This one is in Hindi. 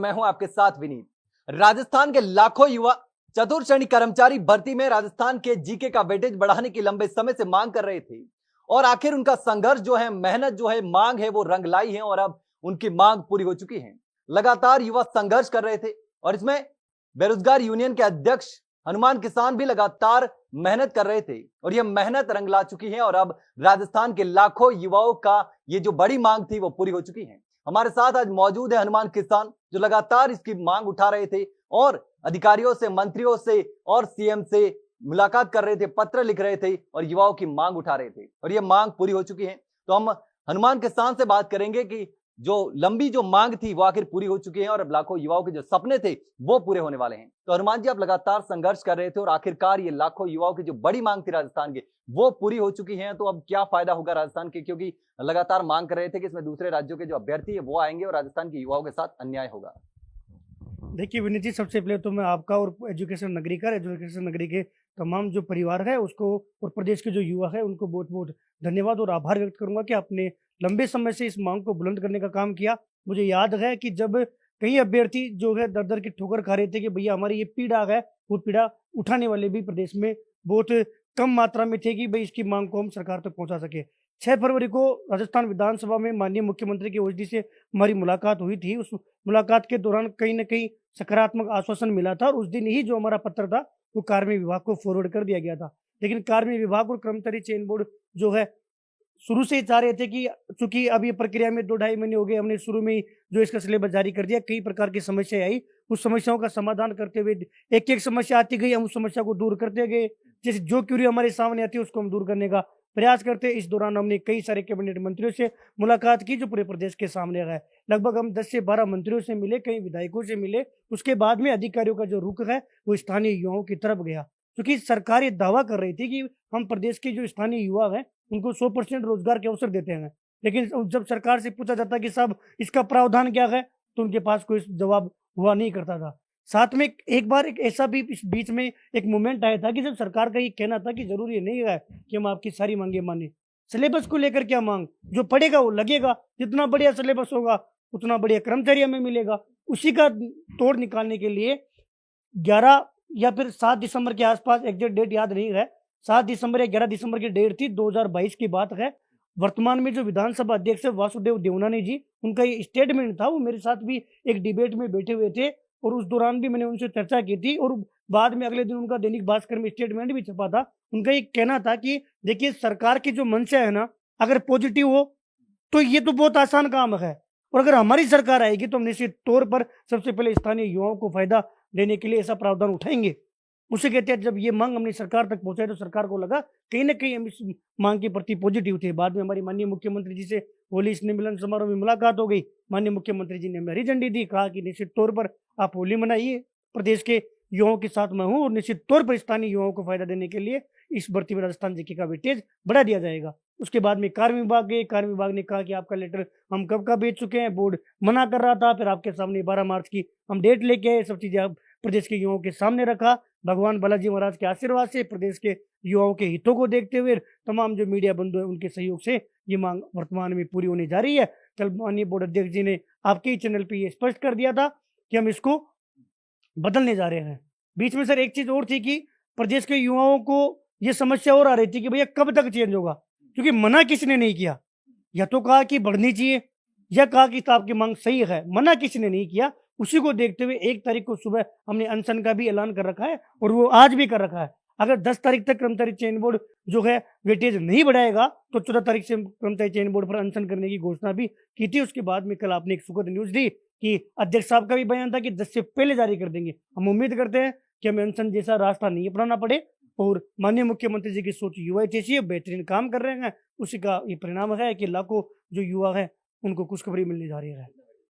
मैं हूं आपके साथ विनीत। राजस्थान के लाखों युवा चतुर्थ श्रेणी कर्मचारी भर्ती में राजस्थान के जीके का वेटेज बढ़ाने की लंबे समय से मांग कर रहे थे और आखिर उनका संघर्ष जो है, मेहनत जो है, मांग है, वो रंग लाई है और अब उनकी मांग पूरी हो चुकी है। लगातार युवा संघर्ष कर रहे थे और इसमें बेरोजगार यूनियन के अध्यक्ष हनुमान किसान भी लगातार मेहनत कर रहे थे और यह मेहनत रंग ला चुकी है और अब राजस्थान के लाखों युवाओं का ये जो बड़ी मांग थी वो पूरी हो चुकी है। हमारे साथ आज मौजूद है हनुमान किसान, जो लगातार इसकी मांग उठा रहे थे और अधिकारियों से, मंत्रियों से और सीएम से मुलाकात कर रहे थे, पत्र लिख रहे थे और युवाओं की मांग उठा रहे थे और यह मांग पूरी हो चुकी है। तो हम हनुमान किसान से बात करेंगे कि जो लंबी जो मांग थी वो आखिर पूरी हो चुकी है और अब लाखों युवाओं के जो सपने थे वो पूरे होने वाले हैं। तो हनुमान जी, आप लगातार संघर्ष कर रहे थे और आखिरकार ये लाखों युवाओं की जो बड़ी मांग थी राजस्थान की वो पूरी हो चुकी है। तो अब क्या फायदा होगा राजस्थान के, क्योंकि लगातार मांग कर रहे थे कि इसमें दूसरे राज्यों के जो अभ्यर्थी है वो आएंगे और राजस्थान के युवाओं के साथ अन्याय होगा। देखिए विनीत जी, सबसे पहले तो मैं आपका और एजुकेशन नगरी के तमाम जो परिवार है उसको और प्रदेश के जो युवा है उनको बहुत बहुत धन्यवाद और आभार व्यक्त करूंगा कि आपने लंबे समय से इस मांग को बुलंद करने का काम किया। मुझे याद है कि जब कई अभ्यर्थी जो है दर दर की ठोकर खा रहे थे कि भैया हमारी ये पीड़ा है, वो पीड़ा उठाने वाले भी प्रदेश में बहुत कम मात्रा में थे कि भाई इसकी मांग को हम सरकार तक पहुंचा सके। 6 फरवरी को राजस्थान विधानसभा में माननीय मुख्यमंत्री की ओजडी से हमारी मुलाकात हुई थी। उस मुलाकात के दौरान कहीं न कहीं सकारात्मक आश्वासन मिला था और उस दिन ही जो हमारा पत्र था वो कार्मिक विभाग को फॉरवर्ड कर दिया गया था। लेकिन कार्मिक विभाग और कर्मचारी चयन बोर्ड जो है शुरू से ही चाह रहे थे कि चूंकि अब ये प्रक्रिया में 2-2.5 महीने हो गए, हमने शुरू में ही जो इसका सिलेबस जारी कर दिया, कई प्रकार की समस्याएं आई, उस समस्याओं का समाधान करते हुए एक एक समस्या आती गई, हम उस समस्या को दूर करते गए। जैसे जो क्यूरी हमारे सामने आती है उसको हम दूर करने का प्रयास करते। इस दौरान हमने कई सारे कैबिनेट मंत्रियों से मुलाकात की जो पूरे प्रदेश के सामने है। लगभग हम 10 से 12 मंत्रियों से मिले, कई विधायकों से मिले। उसके बाद में अधिकारियों का जो रुख है वो स्थानीय युवाओं की तरफ गया, क्योंकि सरकार ये दावा कर रही थी कि हम प्रदेश के जो स्थानीय युवा हैं उनको 100% रोजगार के अवसर देते हैं। लेकिन जब सरकार से पूछा जाता कि साहब इसका प्रावधान क्या है, तो उनके पास कोई जवाब हुआ नहीं करता था। साथ में एक बार एक ऐसा भी इस बीच में एक मोमेंट आया था कि जब सरकार का ये कहना था कि जरूरी नहीं है कि हम आपकी सारी मांगे माने। सिलेबस को लेकर क्या मांग, जो पढ़ेगा वो लगेगा, जितना बढ़िया सिलेबस होगा उतना बढ़िया कर्मचारी हमें मिलेगा। उसी का तोड़ निकालने के लिए 11 या फिर 7 दिसंबर के आसपास, एग्जैक्ट डेट याद नहीं है, 7 दिसंबर या 11 दिसंबर की डेट थी, 2022 की बात है। वर्तमान में जो विधानसभा अध्यक्ष है वासुदेव देवनानी जी, उनका ये स्टेटमेंट था। वो मेरे साथ भी एक डिबेट में बैठे हुए थे और उस दौरान भी मैंने उनसे चर्चा की थी और बाद में अगले दिन उनका दैनिक भास्कर में स्टेटमेंट भी छपा था। उनका ये कहना था कि देखिए, सरकार की जो मंशा है ना, अगर पॉजिटिव हो तो ये तो बहुत आसान काम है और अगर हमारी सरकार आएगी तो हम निश्चित तौर पर सबसे पहले स्थानीय युवाओं को फायदा देने के लिए ऐसा प्रावधान उठाएंगे। उसे कहते हैं जब ये मांग हमने सरकार तक पहुंचाई तो सरकार को लगा कहीं ना कहीं हम इस मांग के प्रति पॉजिटिव थे। बाद में हमारी माननीय मुख्यमंत्री जी से होली स्नेह मिलन समारोह में मुलाकात हो गई। माननीय मुख्यमंत्री जी ने हमें हरी झंडी दी, कहा कि निश्चित तौर पर आप होली मनाइए, प्रदेश के युवाओं के साथ मैं हूँ और निश्चित तौर पर स्थानीय युवाओं को फायदा देने के लिए इस भर्ती में राजस्थान जीके का वेटेज बढ़ा दिया जाएगा। उसके बाद में कार्य विभाग गए, कार्य विभाग ने कहा कि आपका लेटर हम कब का भेज चुके हैं, बोर्ड मना कर रहा था। फिर आपके सामने 12 मार्च की हम डेट लेके आए, सब चीजें आप प्रदेश के युवाओं के सामने रखा। भगवान बालाजी महाराज के आशीर्वाद से, प्रदेश के युवाओं के हितों को देखते हुए, तमाम जो मीडिया बंधु है उनके सहयोग से ये मांग वर्तमान में पूरी होने जा रही है। कल माननीय बोर्ड अध्यक्ष जी ने आपके ही चैनल पे ये स्पष्ट कर दिया था कि हम इसको बदलने जा रहे हैं। बीच में सर एक चीज और थी कि प्रदेश के युवाओं को ये समस्या और आ रही थी कि भैया कब तक चेंज होगा, क्योंकि मना किसी ने नहीं किया। या तो कहा कि बढ़नी चाहिए या कहा कि आपकी मांग सही है, मना किसी ने नहीं किया। उसी को देखते हुए 1 तारीख को सुबह हमने अनशन का भी ऐलान कर रखा है और वो आज भी कर रखा है। अगर 10 तारीख तक कर्मचारी चयन बोर्ड जो है वेटेज नहीं बढ़ाएगा तो 14 तारीख से कर्मचारी चयन बोर्ड पर अनशन करने की घोषणा भी की थी। उसके बाद में कल आपने एक सुखद न्यूज दी कि अध्यक्ष साहब का भी बयान था कि 10 से पहले जारी कर देंगे। हम उम्मीद करते हैं कि हमें अनशन जैसा रास्ता नहीं अपनाना पड़े और माननीय मुख्यमंत्री जी की सोच युवा जैसी बेहतरीन काम कर रहे हैं। उसी का ये परिणाम है कि लाखों जो युवा है उनको खुशखबरी मिलने जा रही है।